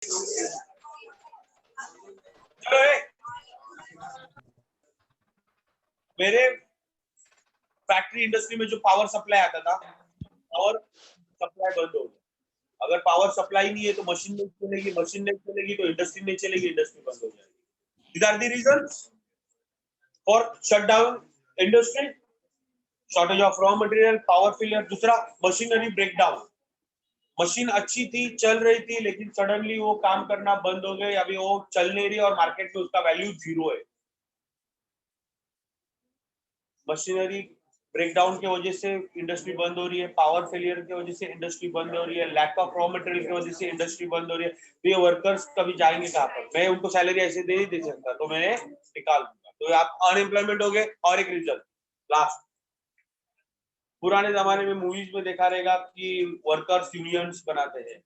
चलो मेरे factory industry में जो पावर सप्लाई आता था, पावर सप्लाई बंद हो गया। अगर पावर सप्लाई नहीं है तो मशीन नहीं चलेगी, मशीन नहीं चलेगी तो इंडस्ट्री नहीं चलेगी, इंडस्ट्री बंद हो जाएगी। These are the reasons for shutdown industry. Shortage of raw material, power failure. दूसरा, मशीनरी ब्रेकडाउन। मशीन अच्छी थी, चल रही थी, लेकिन सडनली वो काम करना बंद हो गई, अभी वो चल नहीं रही और मार्केट में उसका वैल्यू 0 है। मशीनरी ब्रेकडाउन की वजह से इंडस्ट्री बंद हो रही है, पावर फेलियर की वजह से इंडस्ट्री बंद हो रही है, लैक ऑफ रॉ मटेरियल की वजह से इंडस्ट्री बंद हो रही है। तो ये वर्कर्स कभी जाएंगे कहाँ पर? मैं उनको सैलरी ऐसे दे नहीं दे सकता, तो मैंने निकाल दूंगा। तो आप अनएम्प्लॉयमेंट हो गए। और एक रीजन लास्ट, पुराने जमाने में मूवीज में देखा रहेगा कि वर्कर्स यूनियंस बनाते हैं,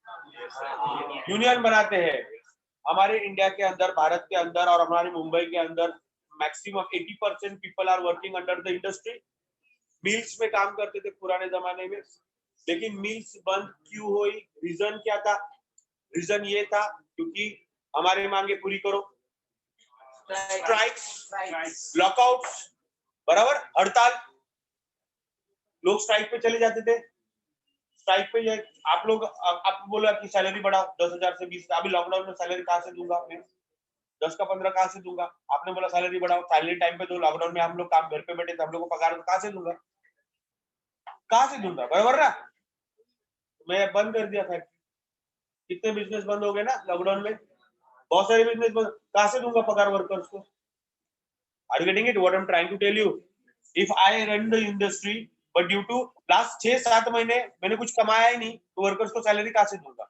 यूनियन बनाते हैं। हमारे इंडिया के अंदर, भारत के अंदर और हमारे मुंबई के अंदर maximum 80% people are working under the industry. Mills में काम करते थे पुराने जमाने में, लेकिन मिल्स बंद क्यों हुई? रीजन क्या था? रीजन ये था क्योंकि हमारी मांगे पूरी करो, स्ट्राइक्स, लॉकआउट्स, बराबर, हड़ताल। लोग स्ट्राइक पे चले जाते थे। स्ट्राइक पे आप लोग, आप बोला कि सैलरी बढ़ाओ 10,000 से 20। अभी लॉकडाउन में सैलरी कहाँ से दूंगा मैं? 10 का 15 कहाँ से दूंगा? आपने बोला सैलरी बढ़ाओ, सैलरी टाइम पे दो। लॉकडाउन में हम लोग काम घर पे बैठे थे, हम लोग को पगार कहाँ से दूंगा? कहाँ से दूंगा? बराबर ना? मैं बंद कर दिया फैक्ट्री। कितने बिजनेस बंद हो गए ना लॉकडाउन में, बहुत सारे बिजनेस बंद। कहाँ से दूंगा पगार वर्कर्स को? Are you getting it what I am trying to tell you? If I run the industry but due to last 6-7 महीने मैंने कुछ कमाया ही नहीं, तो वर्कर्स को सैलरी कहाँ से दूंगा?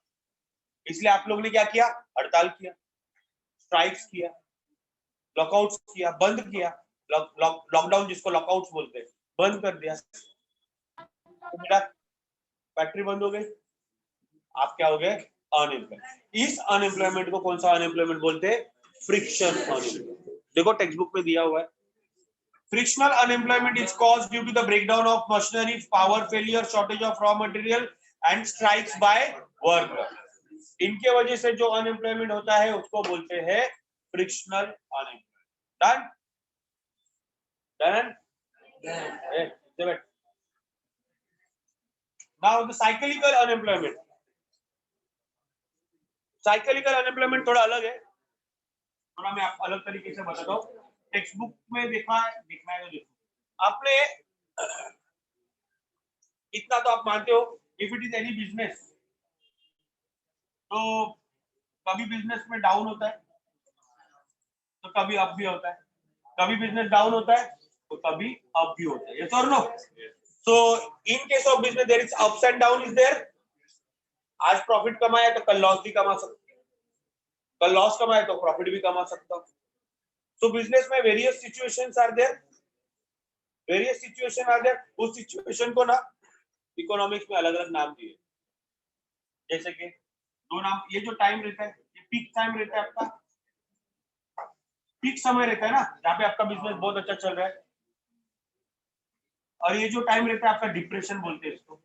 इसलिए आप लोग ने क्या किया? हड़ताल किया, स्ट्राइक्स किया, लॉकआउट्स किया, बंद किया। लॉकडाउन जिसको लॉकआउट्स बोलते हैं, बंद कर दिया। तो मेरा फैक्ट्री बंद हो गई, आप क्या हो गए? अनएम्प्लॉयड। इस अनएम्प्लॉयमेंट को कौन सा अनएम्प्लॉयमेंट बोलते हैं? Friction unemployment. देखो टेक्स्ट बुक में दिया हुआ है, frictional unemployment is caused due to the breakdown of machinery, power failure, shortage of raw material and strikes by worker. इनके वजह से जो अनएम्प्लॉयमेंट होता है उसको बोलते हैं frictional unemployment. Done done. Now the cyclical unemployment. Cyclical unemployment थोड़ा अलग है, थोड़ा मैं आपको अलग तरीके से बताता हूँ। टेक्स्ट बुक में देखना है तो देखो। आपने इतना तो आप मानते हो, if it is any business, तो कभी बिजनेस में डाउन होता है तो कभी अप भी होता है, कभी बिजनेस डाउन होता है तो कभी अप भी होता है। यस और no? So in case of business there is ups and down is there. आज प्रॉफिट कमाया तो कल लॉस भी कमा सकते, कल लॉस कमाया तो प्रॉफिट भी कमा सकता हूं। सो बिजनेस में various situations are there, various situation are there. उस सिचुएशन को ना इकोनॉमिक्स में अलग अलग नाम दिए, जैसे कि दो नाम। ये जो टाइम रहता है, ये पीक टाइम रहता है आपका, पीक समय रहता है ना, जहाँ पे आपका बिजनेस बहुत अच्छा चल रहा है। और ये जो टाइम रहता है आपका डिप्रेशन बोलते हैं इसको।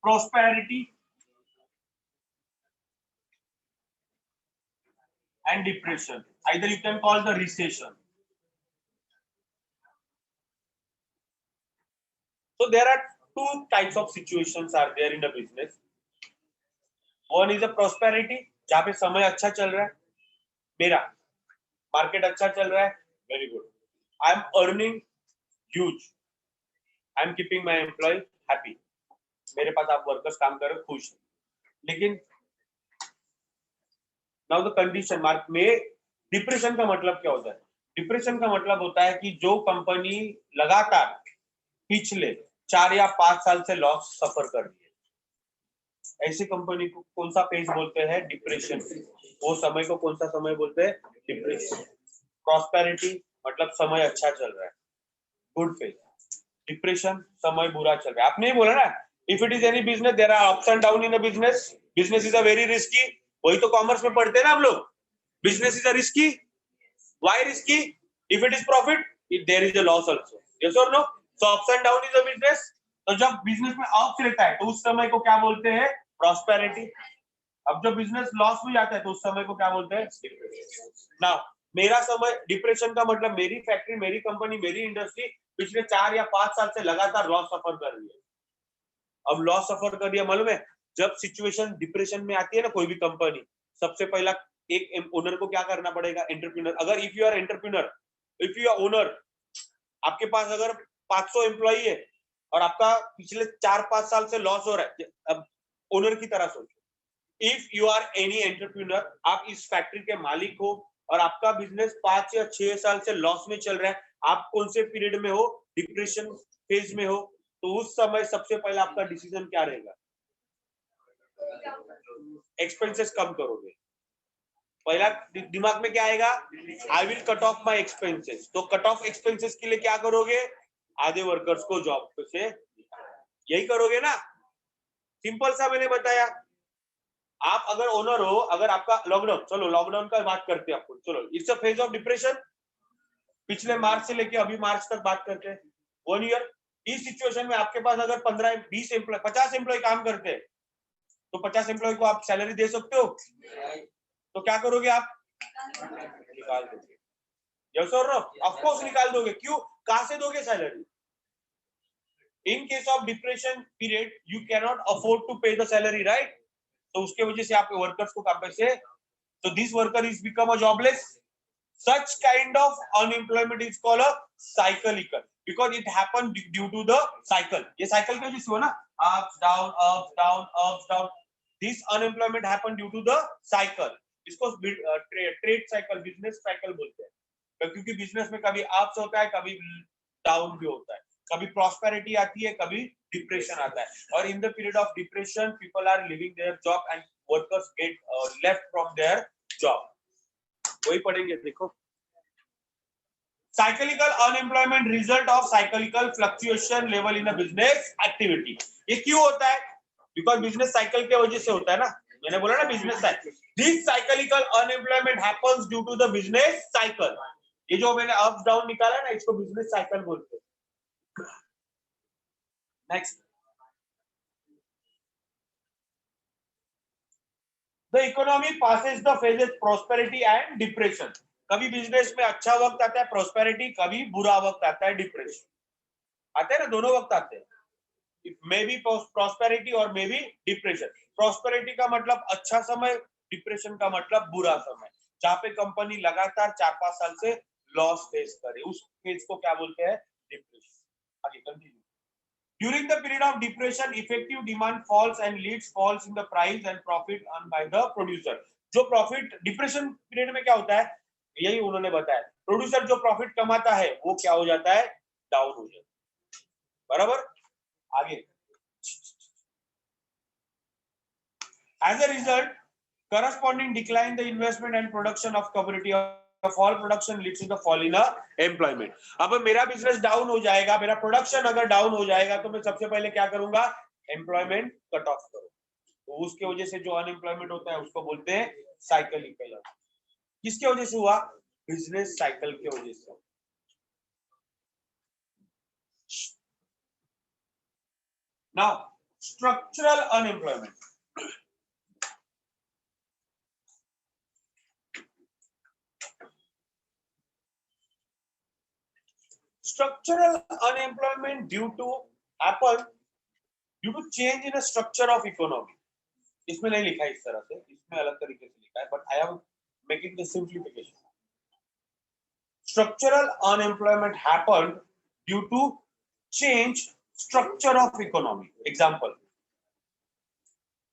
prosperity and depression, either you can call the recession. So there are two types of situations are there in a business. One is a prosperity, जहाँ पे समय अच्छा चल रहा है, मेरा मार्केट अच्छा चल रहा है, very good, I am earning huge, I am keeping my employ happy, मेरे पास आप वर्कर्स काम कर रहे हो, खुश। लेकिन नाउ द कंडीशन मार्क में डिप्रेशन का मतलब क्या होता है? डिप्रेशन का मतलब होता है कि जो कंपनी लगातार पिछले 4 या 5 साल से लॉस सफर कर रही है, ऐसी कंपनी को कौन सा फेज बोलते हैं? डिप्रेशन। वो समय को कौन सा समय बोलते हैं? डिप्रेशन। प्रॉस्पेरिटी मतलब समय अच्छा चल रहा है, गुड फेज। डिप्रेशन समय बुरा चल रहा है। आपने ही बोला ना, if it is any business there are ups and down in a business, business is a very risky. वही तो कॉमर्स में पढ़ते हैं ना हम लोग, business is a risky. Why risky? If it is profit, there is a loss also. Yes और no? So ups and down is a business. तो जब बिजनेस में अप्स रहता है तो उस समय को क्या बोलते हैं? प्रॉस्पेरिटी। अब जब बिजनेस लॉस में जाता है तो उस समय को क्या बोलते हैं? नाउ मेरा समय डिप्रेशन का मतलब मेरी फैक्ट्री, मेरी कंपनी, मेरी इंडस्ट्री पिछले 4 या 5 साल से लगातार लॉस सफर कर रही है। अब लॉस सफर कर रही है, मालूम है जब सिचुएशन डिप्रेशन में आती है ना कोई भी कंपनी, सबसे पहला एक ओनर को क्या करना पड़ेगा? एंटरप्रेन्योर। अगर if you are entrepreneur, if you are owner, आपके पास अगर 500 एम्प्लॉई है और आपका पिछले 4-5 साल से लॉस हो रहा है, अब ओनर की तरह सोचो। If you are any entrepreneur, आप इस फैक्ट्री के मालिक हो और आपका बिजनेस 5 या 6 साल से लॉस में चल रहा है, आप कौन से पीरियड में हो? डिप्रेशन फेज में हो। तो उस समय सबसे पहले आपका डिसीजन क्या रहेगा? एक्सपेंसेस कम करोगे। पहला दिमाग में क्या आएगा? I will cut of my expenses. तो कट ऑफ एक्सपेंसेस के लिए क्या करोगे? आधे वर्कर्स को जॉब से, यही करोगे ना। सिंपल सा मैंने बताया। आप अगर ओनर हो, अगर आपका लॉकडाउन, चलो लॉकडाउन का बात करते हैं आपको, चलो it's a phase of depression. पिछले मार्च से लेके अभी मार्च तक बात करते हैं, 1 ईयर। इस सिचुएशन में आपके पास अगर 15-20 एम्प्लॉय, 50 एम्प्लॉय काम करते हैं, तो 50 एम्प्लॉय को आप सैलरी दे सकते हो? तो क्या करोगे आप? निकाल दोगे। यस और नो? ऑफ कोर्स निकाल दोगे। क्यों? कहां से दोगे salary? In case of depression period you cannot afford to pay the salary, right? तो उसके वजह से आप वर्कर्स को कहां से, तो this worker is become a jobless. Such kind of unemployment is called a cyclical because it happened due to the cycle. ये cycle क्या जिसको ना ups down ups down ups down. This unemployment happened due to the cycle. इसको trade cycle, business cycle बोलते हैं। क्योंकि business में कभी अप्स होता है, कभी डाउन भी होता है, कभी प्रॉस्पेरिटी आती है, कभी डिप्रेशन आता है। और in the period of depression people are living their job and workers get left from their job. वही पढ़ेंगे, देखो। Cyclical unemployment result of cyclical fluctuation level in a business activity. ये क्यों होता है? बिकॉज बिजनेस साइकिल के वजह से होता है ना। मैंने बोला ना business cycle. This cyclical unemployment happens due to the business cycle. ये जो मैंने अप डाउन निकाला ना, इसको बिजनेस साइकिल बोलते हैं। Next, the economy passes the phases prosperity and depression. कभी बिजनेस में अच्छा वक्त आता है प्रॉस्पेरिटी, कभी बुरा वक्त आता है डिप्रेशन। आते हैं ना, दोनों वक्त आते हैं। मे बी प्रॉस्पेरिटी और मे बी डिप्रेशन। प्रॉस्पेरिटी का मतलब अच्छा समय, डिप्रेशन का मतलब बुरा समय, जहां पे कंपनी लगातार 4-5 साल से लॉस फेस करे, उस फेज को क्या बोलते हैं? डिप्रेशन। आगे continue. During the period of depression, effective demand falls and leads falls in the price and profit earned by the producer. जो प्रॉफिट डिप्रेशन पीरियड में क्या होता है, यही उन्होंने बताया। प्रोड्यूसर जो प्रॉफिट कमाता है वो क्या हो जाता है? डाउन हो जाता है। बराबर? आगे। As a result, corresponding decline the investment and production of commodity of all production leads to the fall in employment. अब मेरा बिजनेस डाउन हो जाएगा, मेरा प्रोडक्शन अगर डाउन हो जाएगा तो मैं सबसे पहले क्या करूंगा? एम्प्लॉयमेंट कट ऑफ करूंगा। तो उसके वजह से जो अनएम्प्लॉयमेंट होता है उसको बोलते हैं साइक्लिकल। किसके वजह से हुआ? बिजनेस साइकिल के वजह से। Now structural unemployment. Structural unemployment due to happen due to change in the structure of economy. इसमें नहीं लिखा है इस तरह से, इसमें अलग तरीके से लिखा है, but I am making the simplification. Structural unemployment happened due to change structure of economy. Example.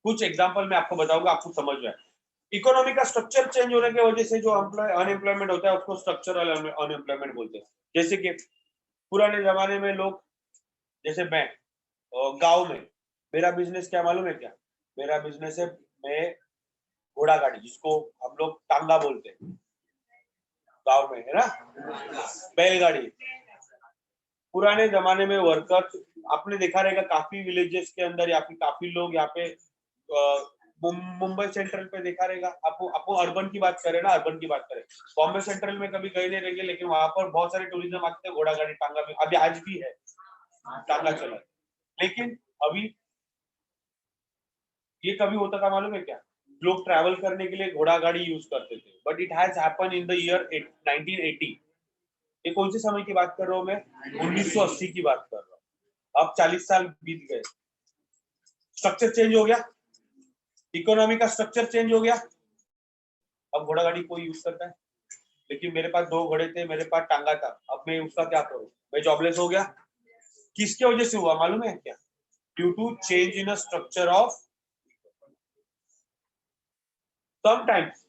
कुछ एग्जाम्पल मैं आपको बताऊंगा, आपको समझ में। इकोनॉमी का स्ट्रक्चर चेंज होने की वजह से जो अनएम्प्लॉयमेंट होता है उसको स्ट्रक्चरल अनएम्प्लॉयमेंट बोलते हैं। जैसे कि पुराने जमाने में लोग, जैसे मैं गांव में, मेरा बिजनेस क्या मालूम है क्या? मेरा बिजनेस है, मैं घोड़ा गाड़ी, जिसको हम लोग टांगा बोलते हैं गांव में, है ना, बैलगाड़ी। पुराने जमाने में वर्कर, आपने देखा रहेगा काफी विलेजेस के अंदर या फिर काफी लोग यहाँ पे मुंबई सेंट्रल पे देखा रहेगा। आपको अर्बन की बात करें ना, अर्बन की बात करें, बॉम्बे सेंट्रल में कभी गए नहीं रहेंगे, लेकिन वहां पर बहुत सारे टूरिज्म आते हैं घोड़ा गाड़ी टांगा में, अभी आज भी है। टांगा चला। लेकिन अभी ये कभी होता था मालूम है क्या, लोग ट्रैवल करने के लिए घोड़ा गाड़ी यूज करते थे, but it has happen in the year 1980। ये कौन से समय की बात कर रहा हूं मैं, 1980 की बात कर रहा हूँ। अब 40 साल बीत गए, स्ट्रक्चर चेंज हो गया, इकोनॉमी का स्ट्रक्चर चेंज हो गया। अब घोड़ा गाड़ी कोई यूज करता है, लेकिन मेरे पास 2 घोड़े थे, मेरे पास टांगा था, अब मैं उसका क्या करूं, मैं जॉबलेस हो गया। किसके वजह से हुआ मालूम है क्या, due to change in a structure of sometimes.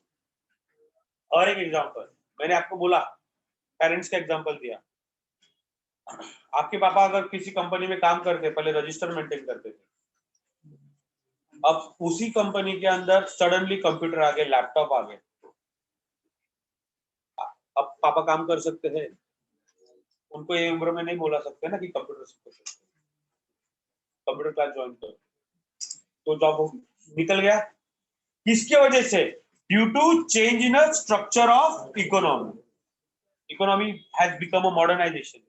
और एक एग्जांपल मैंने आपको बोला, पेरेंट्स का एग्जांपल दिया। आपके पापा अगर किसी कंपनी में काम करते, पहले रजिस्टर मेंटेन करते थे, अब उसी कंपनी के अंदर सडनली कंप्यूटर आ गए, लैपटॉप आ गए, अब पापा काम कर सकते हैं, उनको ये उम्र में नहीं बोला सकते ना कि कंप्यूटर सीखो, कंप्यूटर क्लास ज्वाइन करो, तो जॉब निकल गया। किसके वजह से, due to change in a structure of economy. Economy has become a modernization,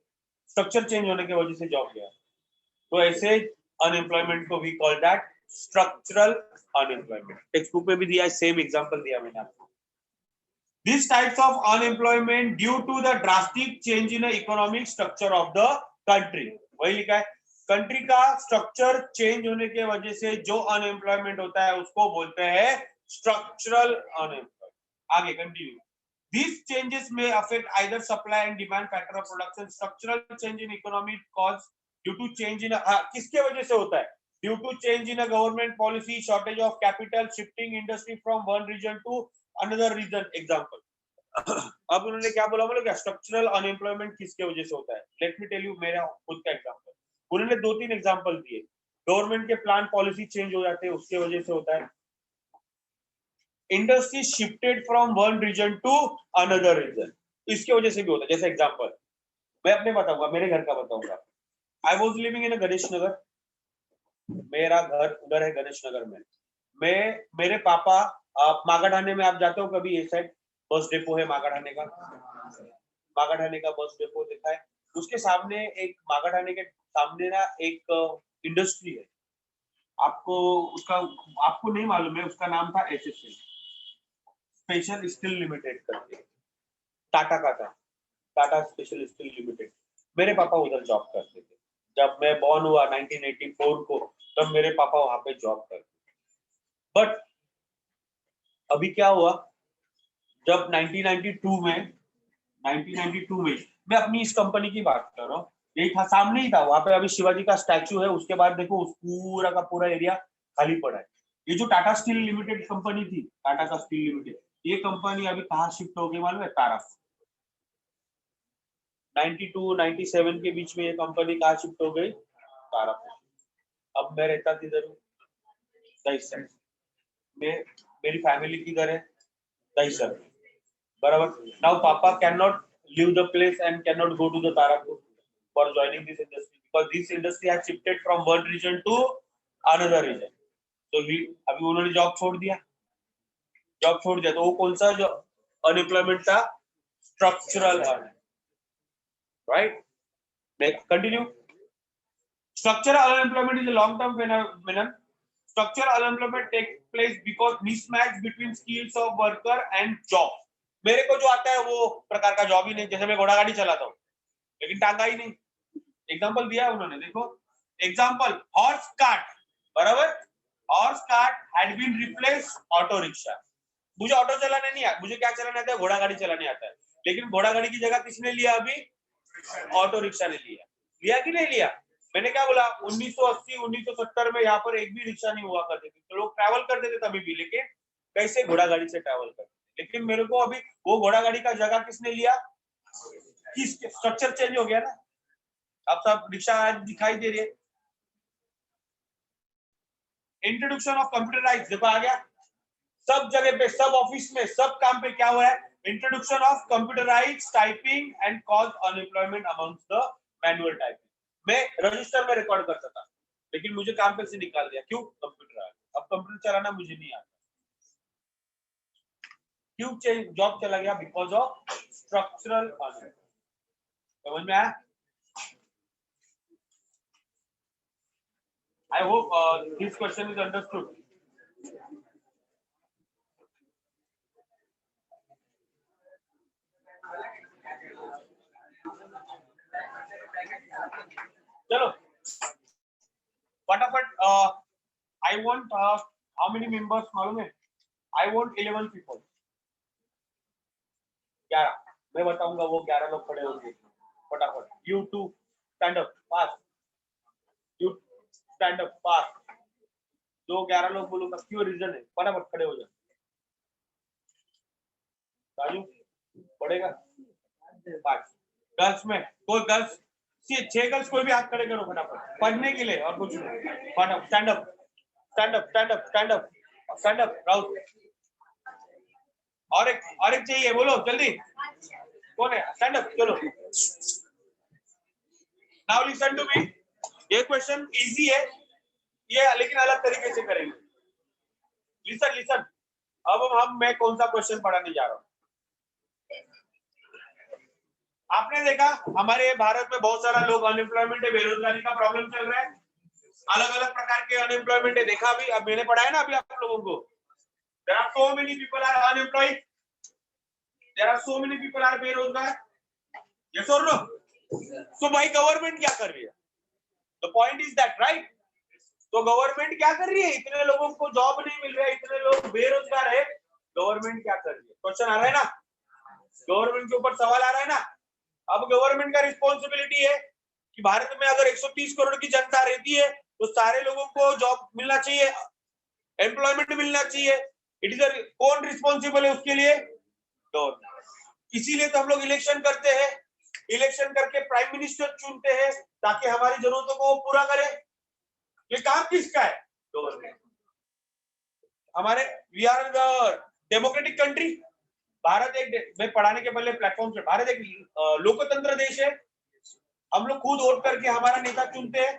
structure change होने की वजह से जॉब गया। तो ऐसे अनएम्प्लॉयमेंट को we call that structural unemployment. Text book में भी दिया है, सेम एग्जांपल दिया मैंने आपको। These types of unemployment due to the drastic change in the economic structure of the country, वही लिखा है, कंट्री का स्ट्रक्चर चेंज होने के वजह से जो अनएम्प्लॉयमेंट होता है उसको बोलते हैं स्ट्रक्चरल अनएम्प्लॉयमेंट। आगे continue. These changes may affect either supply and demand factor of production. Structural change in economy cause due to change in किसके वजह से होता है, due to change in a government policy, shortage of capital, shifting industry from one region to another region। Example, अब उन्होंने क्या बोला, बोला क्या स्ट्रक्चरल अनएम्प्लॉयमेंट किसके वजह से होता है। लेट मी टेल यू मेरा खुद का एग्जांपल। उन्होंने 2-3 एग्जांपल दिए। गवर्नमेंट के प्लान पॉलिसी चेंज हो जाते हैं, उसके वजह से होता है। Industry shifted from one region to another region, इसके वजह से भी होता है। जैसे एग्जांपल मैं अपने बताऊंगा, मेरे घर का बताऊंगा। I was living in Ganesh Nagar, मेरा घर उधर है गणेश नगर में। मेरे पापा, आप मागाठाने में आप जाते हो कभी, ये साइड बस डिपो है मागाठाने का, मागाठाने का बस डिपो देखा है, उसके सामने एक, मागाठाने के सामने ना एक इंडस्ट्री है, आपको उसका, आपको नहीं मालूम है, उसका नाम था एचएसएल, स्पेशल स्टील लिमिटेड करके, टाटा का था, टाटा स्पेशल स्टील लिमिटेड। मेरे पापा उधर जॉब करते थे। जब मैं बॉर्न हुआ 1984 को, तब मेरे पापा वहां पे जॉब करते। बट अभी क्या हुआ, जब 1992 में मैं अपनी इस कंपनी की बात कर रहा हूँ, यही था, सामने ही था, वहां पे अभी शिवाजी का स्टैचू है, उसके बाद देखो उस पूरा का पूरा एरिया खाली पड़ा है। ये जो टाटा स्टील लिमिटेड कंपनी थी, टाटा का स्टील लिमिटेड, ये कंपनी अभी कहाँ शिफ्ट हो गई मालूम है, तारापुर। 92-97 के बीच में ये कंपनी कहाँ शिफ्ट हो गई, तारापुर। अब मैं रहता किधर हूँ, दहीसर में, मेरी फैमिली किधर है, दहीसर में, बराबर। नाउ पापा can not leave the place and cannot go to the Tarapur for joining this industry because this industry has shifted from one region to another region. So he, अभी उन्होंने जॉब छोड़ दिया, तो वो कौन सा जो अनएम्प्लॉयमेंट था, structural, right. Continue. Structural unemployment is a long term phenomenon. Structural unemployment takes place because mismatch between skills of worker and job. मेरे को जो आता है वो प्रकार का जॉब ही नहीं, जैसे मैं घोड़ा गाड़ी चलाता हूँ लेकिन टांगा ही नहीं। एग्जांपल दिया है उन्होंने, देखो एग्जांपल, हॉर्स कार्ट, बराबर, horse cart had been replace auto rickshaw. मुझे ऑटो चलाने नहीं आता, मुझे क्या चलाने आता है, घोड़ा गाड़ी चलाने आता है, लेकिन घोड़ा गाड़ी की जगह किसने लिया, अभी ऑटो रिक्शा ने लिया। लिया कि नहीं लिया, मैंने क्या बोला, 1980 1970 में यहाँ पर एक भी रिक्शा नहीं हुआ करते थे, तो लोग ट्रैवल करते थे तभी भी, लेकिन कैसे, घोड़ा गाड़ी से ट्रैवल करते। लेकिन मेरे को अभी वो घोड़ा गाड़ी का जगह किसने लिया, किस स्ट्रक्चर चेंज हो गया ना, अब सब रिक्शा दिखाई दे रही है। इंट्रोडक्शन ऑफ कंप्यूटराइज, देखो आ गया, सब जगह पे, सब ऑफिस में, सब काम पे क्या हुआ है, introduction of computerize typing and cause unemployment amongst the manual typing. मैं रजिस्टर में रिकॉर्ड करता था, लेकिन मुझे काम पे से निकाल दिया, क्यों, कंप्यूटर आ गया, अब कंप्यूटर चलाना मुझे नहीं आता। क्यों चेंज, जॉब चला गया, बिकॉज ऑफ स्ट्रक्चरल अनएम्प्लॉयमेंट। समझ में आया। I hope this question is understood. चलो फटाफट I want how many members मालूम है? I want 11 people. 11 मैं बताऊंगा वो 11 लोग खड़े होंगे फटाफट. You two stand up fast. You stand up fast. जो 11 लोग बोलूंगा क्यों रीजन है फटाफट खड़े हो जाओ. राजू पड़ेगा 5 गर्ल्स में कोई गर्ल्स 6 गर्ल्स कोई भी हाथ खड़े करो फटाफट पढ़ने के लिए और कुछ नहीं. फटाफट stand up stand up stand up stand up stand up Raut. और एक चाहिए बोलो जल्दी कौन है. स्टैंड अप चलो. Now listen to me. ये क्वेश्चन इजी है ये लेकिन अलग तरीके से करेंगे. Listen listen. अब मैं कौन सा क्वेश्चन पढ़ाने जा रहा हूँ. आपने देखा हमारे भारत में बहुत सारा लोग अनएम्प्लॉयमेंट है बेरोजगारी का प्रॉब्लम चल रहा है. अलग अलग प्रकार के अनएम्प्लॉयमेंट है देखा अभी. अब मैंने पढ़ाया ना अभी आप लोगों को. There are so many people are unemployed. There are so many people are बेरोजगार. Yes or no? So भाई गवर्नमेंट क्या कर रही है? The point is that right? तो गवर्नमेंट क्या कर रही है? इतने लोगों को जॉब नहीं मिल रहा है इतने लोग बेरोजगार है. गवर्नमेंट क्या कर रही है? क्वेश्चन आ रहा है ना. गवर्नमेंट के ऊपर सवाल आ रहा है ना. अब गवर्नमेंट का रिस्पॉन्सिबिलिटी है कि भारत में अगर 130 करोड़ की जनता रहती है तो सारे लोगों को जॉब मिलना चाहिए एम्प्लॉयमेंट मिलना चाहिए. इट इज कौन रिस्पॉन्सिबल है उसके लिए? गवर्नमेंट. इसीलिए तो हम लोग इलेक्शन करते हैं. इलेक्शन करके प्राइम मिनिस्टर चुनते हैं ताकि हमारी जरूरतों को पूरा करे. ये काम किसका है? गवर्नमेंट. हमारे we are the democratic country. Bharat एक मैं पढ़ाने के पहले प्लेटफॉर्म से भारत एक लोकतंत्र देश है. हम लोग खुद वोट करके हमारा नेता चुनते हैं.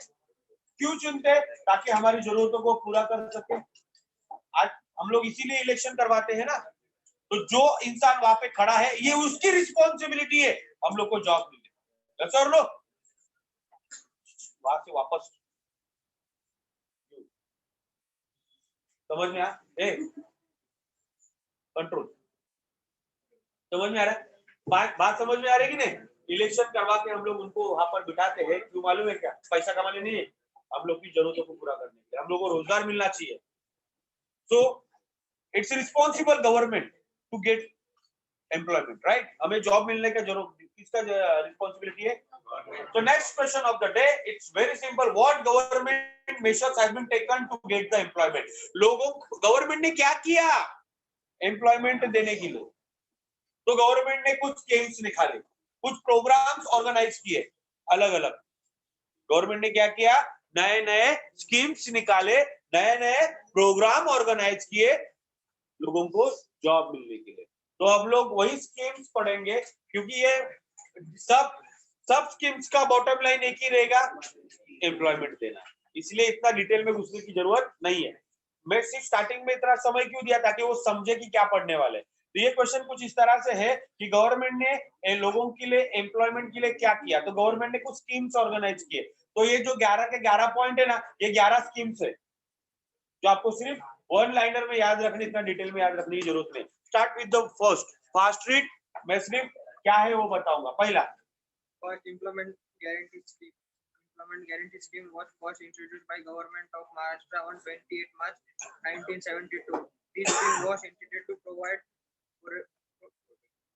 क्यों चुनते हैं? ताकि हमारी जरूरतों को पूरा कर सके. आज हम लोग इसीलिए इलेक्शन करवाते हैं ना. तो जो इंसान वहां पे खड़ा है ये उसकी रिस्पॉन्सिबिलिटी है हम लोग को जॉब मिले. सर लो वहां से वापस समझ में आ कंट्रोल समझ में आ रहा है. बात समझ में आ रही है कि नहीं. इलेक्शन करवा के हम लोग उनको वहां पर बिठाते हैं क्यों मालूम है क्या? पैसा कमाने नहीं है हम लोग की जरूरतों को पूरा करने के लिए. हम लोग को रोजगार मिलना चाहिए. So it's responsible government to get employment right. हमें जॉब मिलने का जरूरत किसका रिस्पॉन्सिबिलिटी है? So next question of the day, it's very simple. What government measures have been taken to get the employment? लोगों गवर्नमेंट ने क्या किया एम्प्लॉयमेंट देने के लिए? तो गवर्नमेंट ने कुछ स्कीम्स निकाले कुछ प्रोग्राम्स ऑर्गेनाइज किए अलग अलग. गवर्नमेंट ने क्या किया? नए नए स्कीम्स निकाले नए नए प्रोग्राम ऑर्गेनाइज किए लोगों को जॉब मिलने के लिए. तो अब लोग वही स्कीम्स पढ़ेंगे क्योंकि ये सब स्कीम्स का बॉटम लाइन एक ही रहेगा एम्प्लॉयमेंट देना. इसलिए इतना डिटेल में घुसने की जरूरत नहीं है. मैं सिर्फ स्टार्टिंग में इतना समय क्यों दिया ताकि वो समझे कि क्या पढ़ने वाले. तो ये क्वेश्चन कुछ इस तरह से है कि गवर्नमेंट ने लोगों के लिए एम्प्लॉयमेंट के लिए क्या किया. तो गवर्नमेंट ने कुछ स्कीम्स ऑर्गेनाइज किए. तो ये जो 11 के 11 पॉइंट है ना ये 11 स्कीम्स है जो आपको सिर्फ वन लाइनर में याद रखने इतना डिटेल में याद रखने की जरूरत नहीं. Start with the first fast read. मैं सिर्फ क्या है वो बताऊंगा. पहला First, employment guarantee scheme. Employment guarantee scheme was first introduced by government of Maharashtra on 28 March 1972. This scheme was intended to provide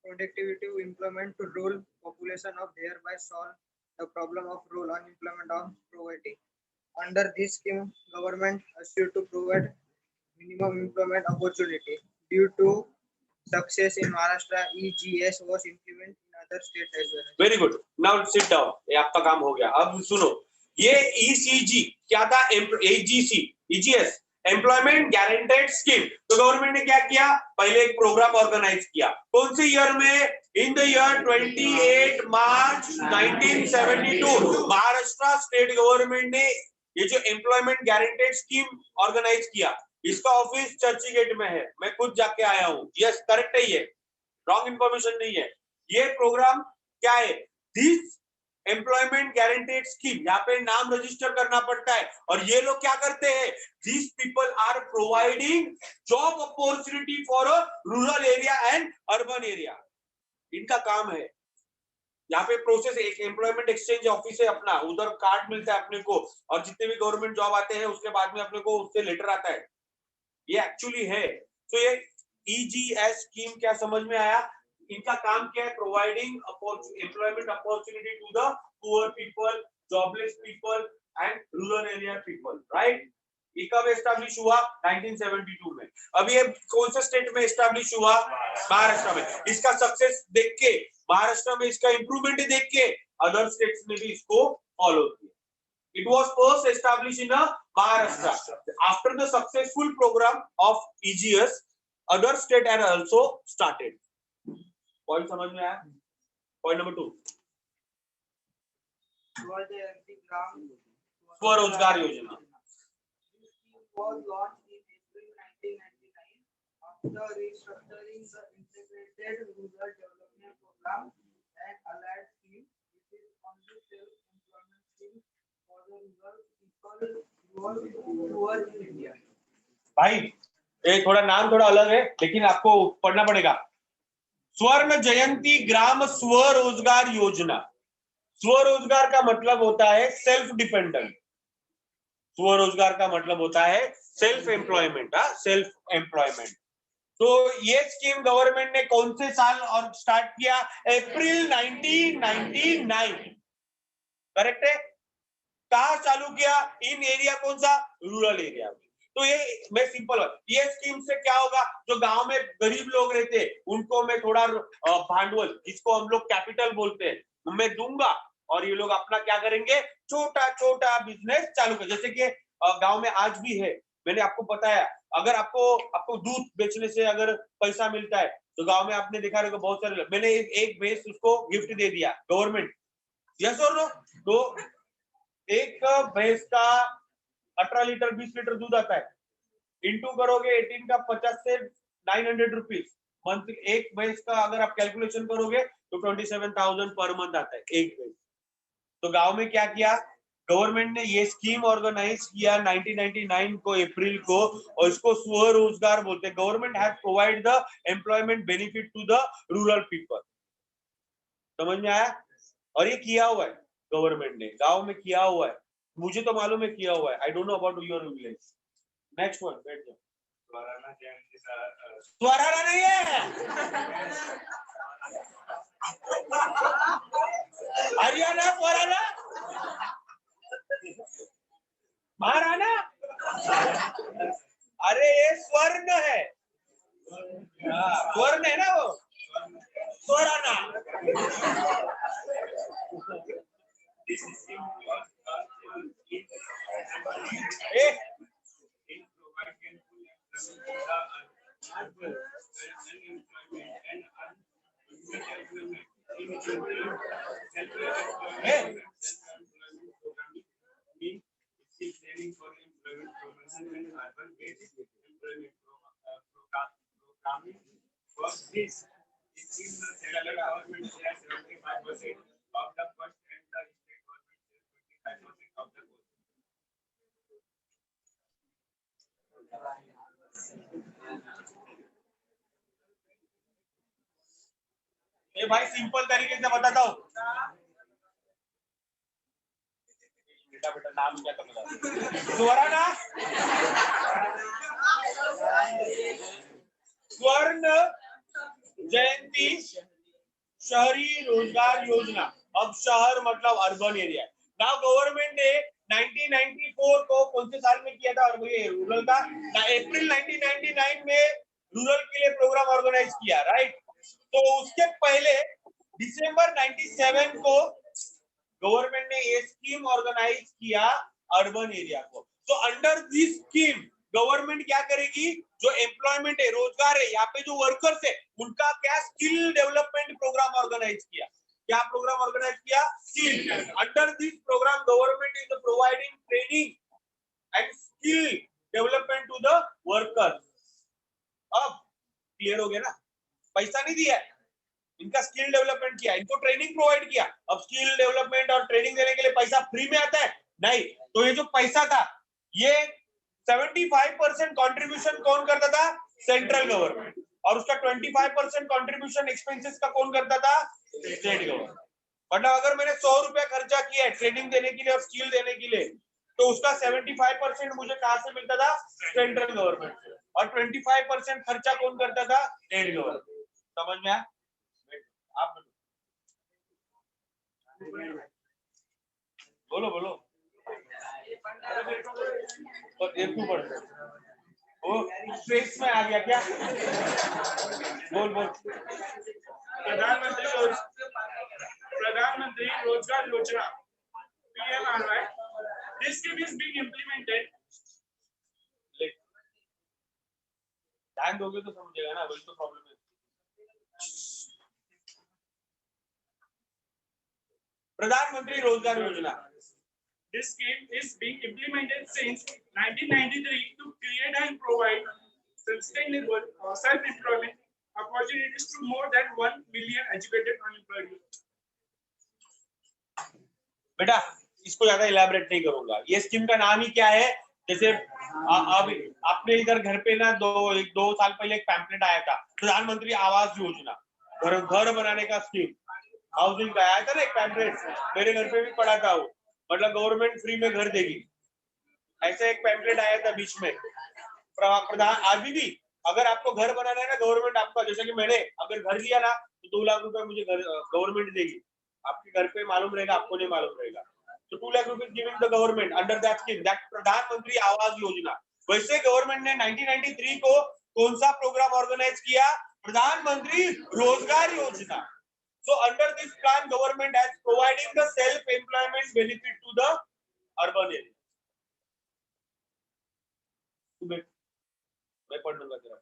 productivity employment to rural population of thereby solve the problem of rural unemployment and poverty. Under this scheme, government assured to provide minimum employment opportunity. Due to success in Maharashtra, EGS was implemented in other states as well. Very good. Now sit down. ये आपका काम हो गया. अब सुनो ये ECG क्या था? AGC EGS employment guaranteed scheme. तो गवर्नमेंट ने क्या किया? पहले एक प्रोग्राम ऑर्गेनाइज किया. कौन से ईयर में? In the year 28 March 1972 Maharashtra state government ने ये जो एम्प्लॉयमेंट गारंटेड स्कीम ऑर्गेनाइज किया. इसका ऑफिस चर्ची गेट में है. मैं खुद जाके आया हूँ. यस करेक्ट है. ये रॉन्ग इंफॉर्मेशन नहीं है. ये प्रोग्राम क्या है? दिस एम्प्लॉयमेंट गारंटेड स्कीम, यहाँ पे नाम रजिस्टर करना पड़ता है। और ये लोग क्या करते हैं, these people are providing job opportunity for a rural area and urban area, इनका काम है। यहाँ पे प्रोसेस एक एम्प्लॉयमेंट एक्सचेंज ऑफिस है अपना, उधर कार्ड मिलता है अपने को, और जितने भी गवर्नमेंट जॉब आते हैं उसके बाद में अपने को उससे लेटर आता है, ये एक्चुअली है। तो ये EGS स्कीम क्या समझ में आया, इनका काम क्या है, providing employment opportunity to the poor people, jobless people and rural area people, right. ये कब एस्टैब्लिश हुआ, 1972 में। अब ये कौन से स्टेट में एस्टैब्लिश हुआ, महाराष्ट्र में। इसका सक्सेस देख के, महाराष्ट्र में इसका इंप्रूवमेंट देख के अदर स्टेट्स ने भी इसको फॉलो किया। It was first established in Maharashtra. After the successful program of EGS, other states had also started. Point समझ में आया? Point number 2. स्वरोजगार योजना was launched in April 1999 after restructuring the Integrated Rural Development Program and allied scheme, which is only self-employment scheme for the rural people who are in India. भाई ये थोड़ा नाम थोड़ा अलग है, लेकिन आपको पढ़ना पड़ेगा। स्वर्ण जयंती ग्राम स्वरोजगार योजना। स्वरोजगार का मतलब होता है सेल्फ डिपेंडेंट, स्वरोजगार का मतलब होता है सेल्फ एम्प्लॉयमेंट, सेल्फ एम्प्लॉयमेंट। तो ये स्कीम गवर्नमेंट ने कौन से साल और स्टार्ट किया, अप्रैल 1999, करेक्ट है। कहा चालू किया, इन एरिया कौन सा, रूरल एरिया में। तो ये मैं सिंपल, ये स्कीम से क्या होगा, जो गांव में गरीब लोग रहते हैं उनको मैं थोड़ा भांडवल, जिसको हम लोग कैपिटल बोलते हैं, मैं दूंगा, और ये लोग अपना क्या करेंगे, छोटा छोटा बिजनेस चालू कर। जैसे कि गांव में आज भी है, मैंने आपको बताया, अगर आपको दूध बेचने से अगर पैसा मिलता है, तो गांव में आपने देखा रहेगा बहुत सारे, मैंने एक भैंस उसको गिफ्ट दे दिया गवर्नमेंट, यस और नो। तो एक भैंस का 18 लीटर 20 लीटर दूध आता है, इंटू करोगे 18 का 50 से 900 रुपीज मंथ। एक भैंस का अगर आप कैलकुलेशन करोगे तो 27,000 पर मंथ आता है एक भैंस। तो गांव में क्या किया गवर्नमेंट ने, ये स्कीम ऑर्गेनाइज किया 1999 को अप्रैल को, और इसको स्वरोजगार बोलते हैं। Government has provide the employment benefit to the rural people, समझ में आया। और ये किया हुआ है गवर्नमेंट ने, गांव में किया हुआ है, मुझे तो मालूम है किया हुआ है। I don't know about your village. Next one, बैठ जाओ। स्वराना नहीं है, हरियाणा स्वराना, महाराणा, अरे ये स्वर्ण है, स्वर्ण है ना वो, स्वराना। ये भाई सिंपल तरीके से बताता हूँ, बेटा बेटा नाम क्या करना, स्वराना, स्वर्ण जयंती शहरी रोजगार योजना। अब शहर मतलब अर्बन एरिया। नाउ गवर्नमेंट ने 1994 को कौन से साल में किया था, और ये रूरल का अप्रैल 1999 में रूरल के लिए प्रोग्राम ऑर्गेनाइज किया, राइट। तो उसके पहले दिसंबर 97 को गवर्नमेंट ने ये स्कीम ऑर्गेनाइज किया अर्बन एरिया को। तो अंडर दिस स्कीम गवर्नमेंट क्या करेगी, जो एम्प्लॉयमेंट है, रोजगार है, यहाँ पे जो वर्कर्स है, उनका क्या स्किल डेवलपमेंट प्रोग्राम ऑर्गेनाइज किया। क्या प्रोग्राम ऑर्गेनाइज किया, skill. Under this program government is providing training and skill development to the workers. अब क्लियर हो गया ना, पैसा नहीं दिया, इनका स्किल डेवलपमेंट किया, इनको ट्रेनिंग प्रोवाइड किया। अब स्किल डेवलपमेंट और ट्रेनिंग देने के लिए पैसा फ्री में आता है? नहीं। तो ये जो पैसा था, ये 75% कंट्रीब्यूशन कौन करता था? Central government. और उसका 25% कंट्रीब्यूशन एक्सपेंसेस का कौन करता था? State government. मतलब अगर मैंने 100 रुपया खर्चा किया है ट्रेनिंग देने के लिए और स्किल देने के लिए, तो उसका 75% मुझे कहां से मिलता था? सेंट्रल गवर्नमेंट से। और 25% खर्चा कौन करता था? State government. समझ में आया? आप बोलो बोलो। और एक ऊपर वो स्ट्रेस में आ गया क्या? बोल बोल। प्रधानमंत्री रोजगार योजना PMRY. This scheme is being implemented. ध्यान दोगे तो समझेगा ना, वही तो प्रॉब्लम है। प्रधानमंत्री रोजगार योजना, This scheme is being implemented since 1993 to create and provide sustainable self-employment opportunities to more than 1 million educated unemployed youth. बेटा इसको ज्यादा इलैबोरेट नहीं करूंगा। ये स्कीम का नाम ही क्या है? जैसे अब आपने इधर घर पे ना 2 साल पहले एक पैम्पलेट आया था, प्रधानमंत्री आवास योजना, घर बनाने का स्कीम, हाउसिंग का आया था ना एक पैम्पलेट, मेरे घर पे भी पड़ा था वो। मतलब गवर्नमेंट फ्री में घर देगी, ऐसे एक पैम्पलेट आया था बीच में। प्रधान अभी भी अगर आपको घर बनाना है ना, गवर्नमेंट आपका, जैसे कि मैंने अगर घर लिया ना तो 2 लाख रुपए मुझे गवर्नमेंट देगी। आपके घर पे मालूम रहेगा, आपको नहीं मालूम रहेगा। तो 2 लाख रुपए giving the government under that scheme, that प्रधानमंत्री आवास योजना। वैसे गवर्नमेंट ने 1993 को कौन सा प्रोग्राम ऑर्गेनाइज किया? प्रधानमंत्री रोजगार योजना। So under this plan, government has providing the self-employment benefit to the urban area. मैं पढ़ लूंगा तेरा।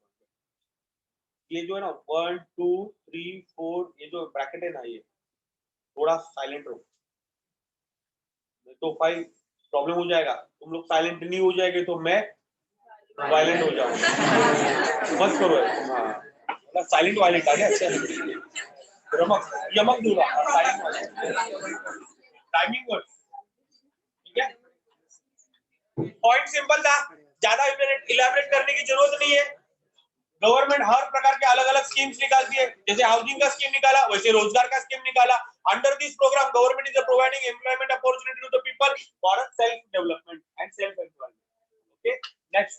ये जो है ना 1 2 3 4, ये जो ब्रैकेट है ना, ये थोड़ा साइलेंट रहो, तो फाइल प्रॉब्लम हो जाएगा। तुम लोग साइलेंट नहीं हो जाएंगे तो मैं वायलेंट हो जाऊंगा। मत करो ऐसा। हाँ साइलेंट वायलेंट आ गया, अच्छा यमक यमक दूंगा टाइमिंग वर्ड। ठीक है, पॉइंट सिंपल था, ज्यादा इलैबोरेट करने की जरूरत नहीं है। गवर्नमेंट हर प्रकार के अलग अलग स्कीम्स निकालती है, जैसे हाउसिंग का स्कीम निकाला वैसे रोजगार का स्कीम निकाला। Under this program government is providing employment opportunity to the people for self development and self employment. Okay next,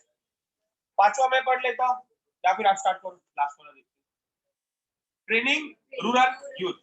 पांचवा मैं पढ़ लेता हूं या फिर आप स्टार्ट करो, लास्ट वाला देखते हैं। ट्रेनिंग रूरल यूथ,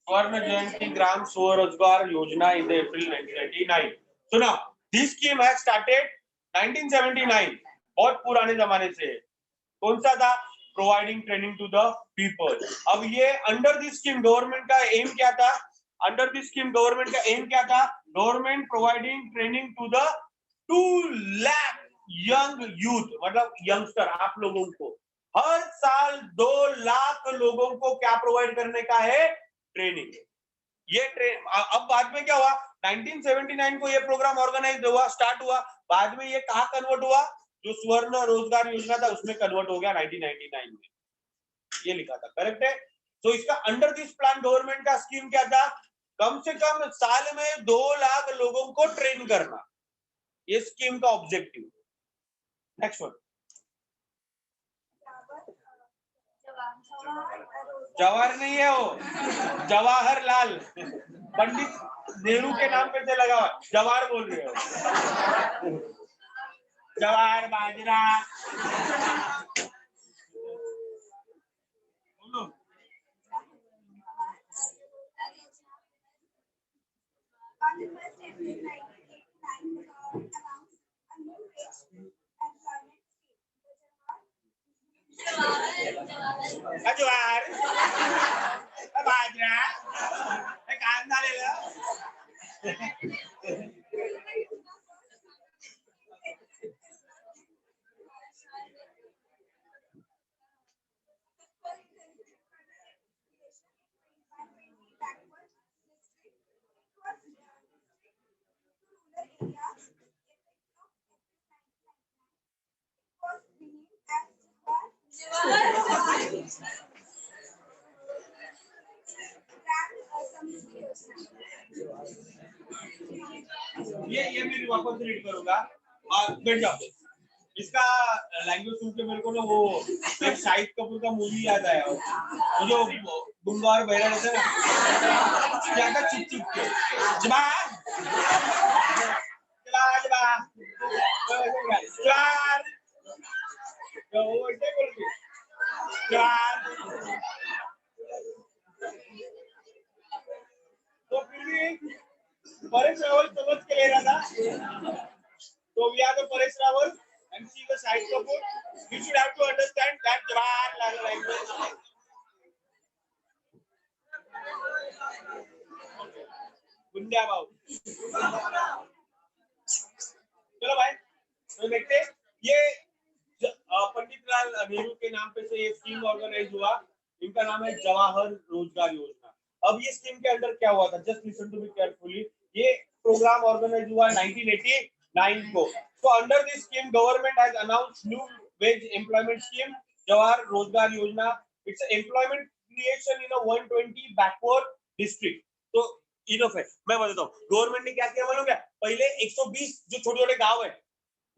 स्वर्ण जयंती ग्राम स्वरोजगार योजना in the April 1999. So now this scheme has started 1979, बहुत पुराने जमाने से। कौन सा था? Providing training to the people. अब ये अंडर दिस स्कीम गवर्नमेंट का एम क्या था? अंडर दिस स्कीम गवर्नमेंट का एम क्या था? Government providing training to the 2 lakh young youth, मतलब यंगस्टर, आप लोगों को हर साल 2 लाख लोगों को क्या प्रोवाइड करने का है? ट्रेनिंग। ये अब बाद में क्या हुआ? 1979 को ये प्रोग्राम ऑर्गेनाइज हुआ, स्टार्ट हुआ। बाद में ये कहाँ कन्वर्ट हुआ? जो स्वर्ण रोजगार योजना था उसमें कन्वर्ट हो गया 1999 में। ये लिखा था, करेक्ट है? तो इसका अंडर दिस प्लान गवर्नमेंट का स्कीम क्या था? कम से कम साल में 2 लाख लोगों को ट्रेन करना, ये स्कीम का ऑब्जेक्टिव। नेक्स्ट वन, जवाहर नहीं है वो, जवाहरलाल, पंडित नेहरू के नाम पे से लगा हुआ, जवाहर बोल रहे हो। जवाहर बाजरा ज्वार, बाजरा, कांदा लेलं. ये मैं वापस रीड करूंगा और बैठ जाओ. इसका लैंग्वेज सुन के मेरे को ना वो एक शाहिद कपूर का मूवी याद आया. वो जो गुंगा और बहरा रहता है ना, क्या था, चिप चिप के जबा चला जबा चार तो वो ऐसे बोलते चार. तो फिर भी परेश रावल समझ के ले रहा था. So we are the Paresh Rawal and she was Shahid Kapoor. You should have to understand that Jawahar language. Bundiya बाबू. चलो भाई, तो देखते हैं ये पंडित लाल नेहरू के नाम पे से ये स्कीम ऑर्गेनाइज हुआ. इनका नाम है जवाहर रोजगार योजना. अब ये स्कीम के अंदर क्या हुआ था, just listen to me carefully. ये प्रोग्राम ऑर्गेनाइज हुआ 1989 को. So under this scheme, government has announced new wage employment scheme, Jawahar Rozgar Yojana. It's an employment creation in a 120 backward district. तो इनफ है. मैं बताता हूँ गवर्नमेंट ने क्या किया मालूम क्या. पहले 120 जो छोटे छोटे गांव है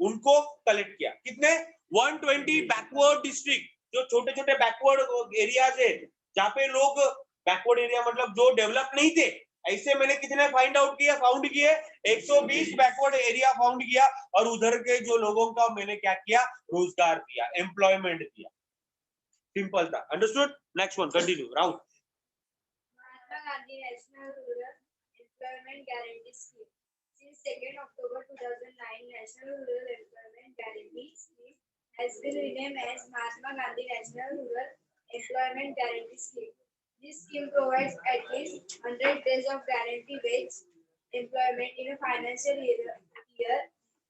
उनको कलेक्ट किया. कितने? 120 बैकवर्ड डिस्ट्रिक्ट. जो छोटे छोटे बैकवर्ड एरियाज है जहाँ पे लोग, बैकवर्ड एरिया मतलब जो डेवलप नहीं थे, ऐसे मैंने कितने फाउंड किए 120 बैकवर्ड एरिया फाउंड किया. और उधर के जो लोगों का मैंने क्या किया, रोजगार दिया, एम्प्लॉयमेंट दिया. सिंपल था. Understood? Next one, continue. Rahul. Mahatma Gandhi National Rural Employment Guarantee Scheme. Since 2nd October 2009, National Rural Employment Guarantee Scheme has been renamed as Mahatma Gandhi National Rural Employment Guarantee Scheme. This scheme provides at least 100 days of guaranteed wage employment in a financial year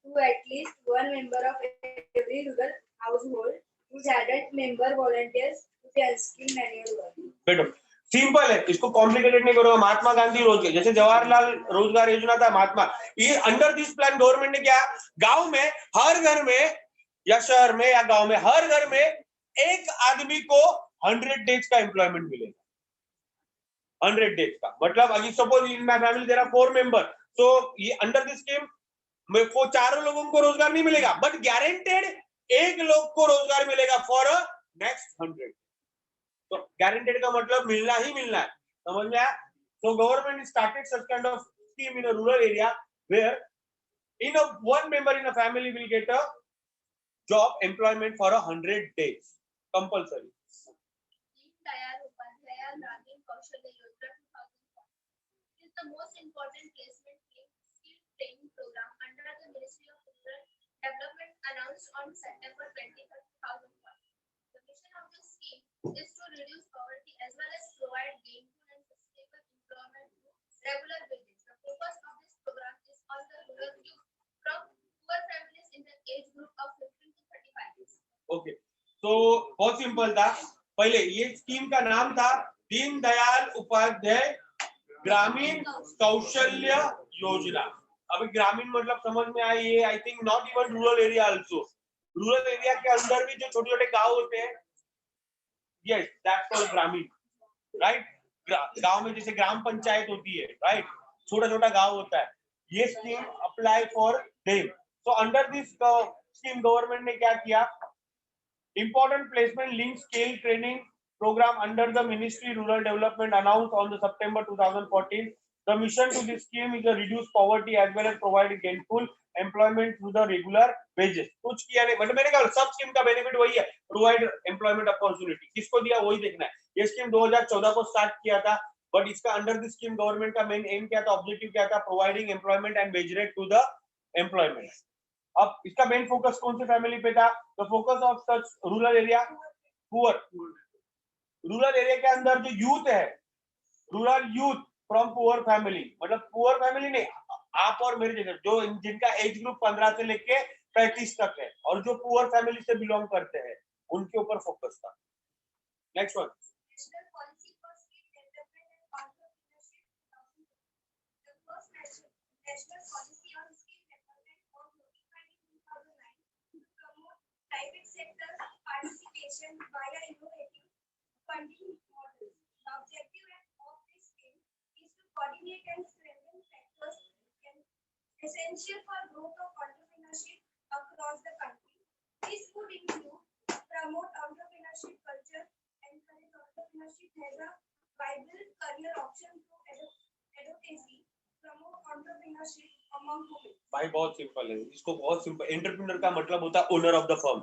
to at least one member of every rural household whose adult member volunteers to the unskilled manual work. बैठो. Simple है, इसको complicated नहीं करो. महात्मा गांधी रोजगार, जैसे जवाहरलाल रोजगार योजना था महात्मा, ये अंडर दिस प्लान गवर्नमेंट ने क्या, गांव में हर घर में या शहर में या गांव में हर घर में एक आदमी को 100 डेज का एम्प्लॉयमेंट मिलेगा. 100 डेज का मतलब अगर suppose in my family there are 4 member, तो ये अंडर दिस स्कीम में को चारों लोगों को रोजगार नहीं मिलेगा, बट गारंटेड एक लोग को रोजगार मिलेगा फॉर अ नेक्स्ट 100. तो गारंटेड का मतलब मिलना ही मिलना है. समझ में आया? So government started such kind of scheme in a rural area where in a one member in a family will get a job employment for 100 days compulsory. Dayal Upadhyaya Gramin Kaushalya Yojana 2001 is the most important placement skill training program under the Ministry of Rural Development announced on September 23, 2001. The mission of this scheme is to reduce poverty as well as provide gainful and sustainable employment through regular wages. The focus of this program is on the rural youth from poor families in the age group of 15 to 35 years. Okay, तो बहुत simple था. पहले ये scheme का नाम था दीन दयाल उपाध्याय ग्रामीण कौशल्य योजना. अभी ग्रामीण मतलब समझ में आई, ये I think not even rural area also. Rural area के अंदर भी जो छोटे छोटे गांव होते हैं, यस दैट्स कॉल्ड ग्रामीण, राइट. गांव में जैसे ग्राम पंचायत होती है, राइट, छोटा छोटा गांव होता है. ये scheme apply for them. So under this scheme government ने क्या किया, important placement link scale training program under the Ministry Rural Development announced on the September 2014. The mission to this scheme is to reduce poverty as well as provide gainful employment through the regular wages. कुछ किया नहीं, मतलब मैंने कहा सब scheme का benefit वही है, प्रोवाइड एम्प्लॉयमेंट अपॉर्चुनिटी. किसको दिया वही देखना है. ये स्कीम 2014 को स्टार्ट किया था, बट इसका अंडर दिस स्कीम गवर्नमेंट का मेन एम क्या था, ऑब्जेक्टिव क्या था, providing employment and wage rate to the employment. अब इसका मेन फोकस कौन से फैमिली पे था, the focus of such rural area poor, rural area के अंदर जो यूथ है, rural youth from poor family, मतलब पुअर फैमिली नहीं, आप और मेरे जैसे जो जिनका एज ग्रुप 15 से लेके 35 तक है और जो पुअर फैमिली से बिलोंग करते हैं, उनके ऊपर फोकस था। Next one, National policy for skill development and entrepreneurship. The first national policy on skill development was notified in 2009 to promote private sector participation via innovative funding models. The objective of this scheme is to coordinate and strengthen factors essential for growth of entrepreneurship across the country. This would include promote entrepreneurship culture, encourage entrepreneurship as a viable career option through advocacy, promote entrepreneurship among women. भाई बहुत simple है, इसको बहुत simple, entrepreneur का मतलब होता है owner of the firm.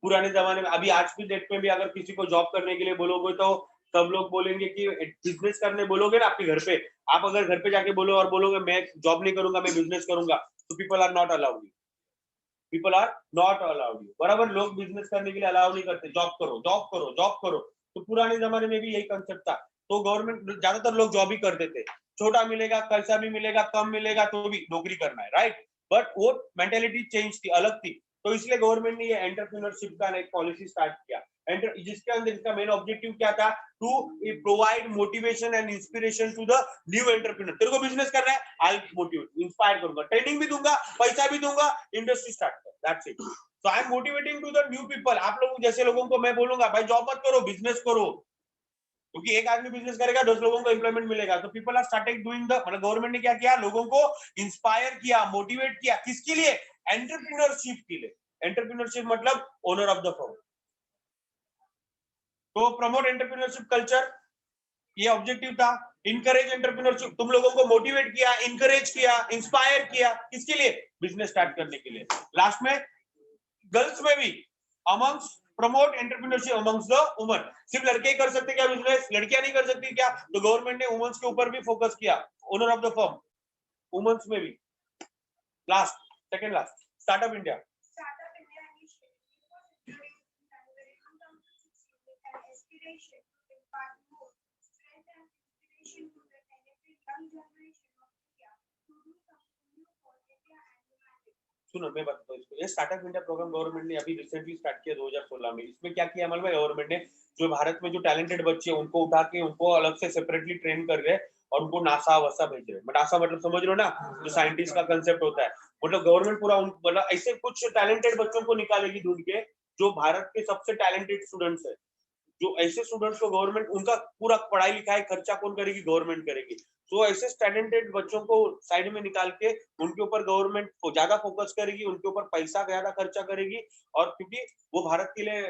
पुराने जमाने में, अभी आज की डेट में भी अगर किसी को जॉब करने के लिए बोलोगे तो सब लोग बोलेंगे कि बिजनेस करने बोलोगे ना आपके घर पे, आप अगर घर पे जाके बोलो और बोलोगे मैं जॉब नहीं करूंगा मैं बिजनेस करूंगा, तो people are not allowed you, people are not allowed you, बराबर, लोग बिजनेस करने के लिए अलाउ नहीं करते, जॉब करो जॉब करो जॉब करो। तो पुराने जमाने में भी यही कंसेप्ट था, तो गवर्नमेंट, ज्यादातर लोग जॉब ही करते थे, छोटा मिलेगा कैसा भी मिलेगा कम मिलेगा तो भी नौकरी करना है, राइट। बट वो मेंटेलिटी चेंज थी, अलग थी, तो इसलिए गवर्नमेंट ने ये एंटरप्रेन्योरशिप का एक पॉलिसी स्टार्ट किया, जिसके अंदर इसका मेन ऑब्जेक्टिव क्या था, to provide motivation and inspiration to the new entrepreneur. तेरे को बिजनेस करना है, आई मोटिवेट, इंस्पायर करूंगा, ट्रेनिंग भी दूंगा, पैसा भी दूंगा, इंडस्ट्री स्टार्ट कर, that's it. So I am motivating to the new people. आप लोग जैसे लोगों को मैं बोलूंगा भाई जॉब मत करो, बिजनेस करो, क्योंकि एक आदमी बिजनेस करेगा 10 लोगों को एम्प्लॉयमेंट मिलेगा। तो people are started doing the, मतलब गवर्नमेंट ने क्या किया, लोगों को इंस्पायर किया, मोटिवेट किया, किसके लिए, एंटरप्रेन्योरशिप के लिए। एंटरप्रेन्योरशिप मतलब ओनर ऑफ द फर्म। तो प्रमोट एंटरप्रेन्योरशिप कल्चर, ये ऑब्जेक्टिव था। इनकरेज एंटरप्रेन्योरशिप, तुम लोगों को मोटिवेट किया, इनकरेज किया, इंस्पायर किया, किसके लिए, बिजनेस स्टार्ट करने के लिए। लास्ट में गर्ल्स में भी amongst promote entrepreneurship amongst the women. सिर्फ लड़के ही कर सकते क्या बिजनेस, लड़कियां नहीं कर सकती क्या, तो गवर्नमेंट ने वुमेन्स के ऊपर भी फोकस किया, owner of the firm, women's में भी। Last, second last, startup India. Startup India initiative was introduced in January 2016 with an aspiration to impart more strength and inspiration to the talented young generation of India to do something new for India and humanity. सुनो मैं बताता हूँ इसको, ये startup India programme government ने अभी recently start किया 2016 में। इसमें क्या किया अमल में, गवर्नमेंट ने जो भारत में जो टैलेंटेड बच्चे हैं उनको उठा के उनको अलग से सेपरेटली ट्रेन कर रहे और उनको नासा वसा भेज रहे। नासा मतलब समझ रहे हो ना, जो साइंटिस्ट का कंसेप्ट होता है, मतलब गवर्नमेंट पूरा मतलब ऐसे कुछ टैलेंटेड बच्चों को निकालेगी ढूंढ के, जो भारत के सबसे टैलेंटेड स्टूडेंट्स है, जो ऐसे स्टूडेंट्स को गवर्नमेंट, उनका पूरा पढ़ाई लिखाई खर्चा कौन करेगी, गवर्नमेंट करेगी। तो ऐसे टैलेंटेड बच्चों को साइड में निकाल के उनके ऊपर गवर्नमेंट को ज्यादा फोकस करेगी, उनके ऊपर पैसा ज्यादा खर्चा करेगी, और क्योंकि वो भारत के लिए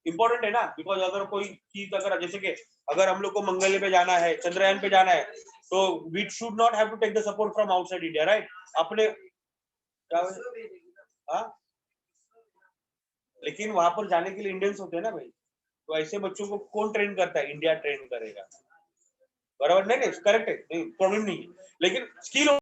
इंपॉर्टेंट है ना, बिकॉज अगर कोई चीज, अगर जैसे कि अगर हम लोग को मंगल पे जाना है, चंद्रयान पे जाना है, तो we should not have to take the support from outside India, right. अपने लेकिन वहां पर जाने के लिए इंडियंस होते हैं ना भाई, तो ऐसे बच्चों को कौन ट्रेन करता है, इंडिया ट्रेन करेगा, बराबर। नहीं नहीं करेक्ट है, नहीं प्रॉब्लम नहीं है, लेकिन स्किल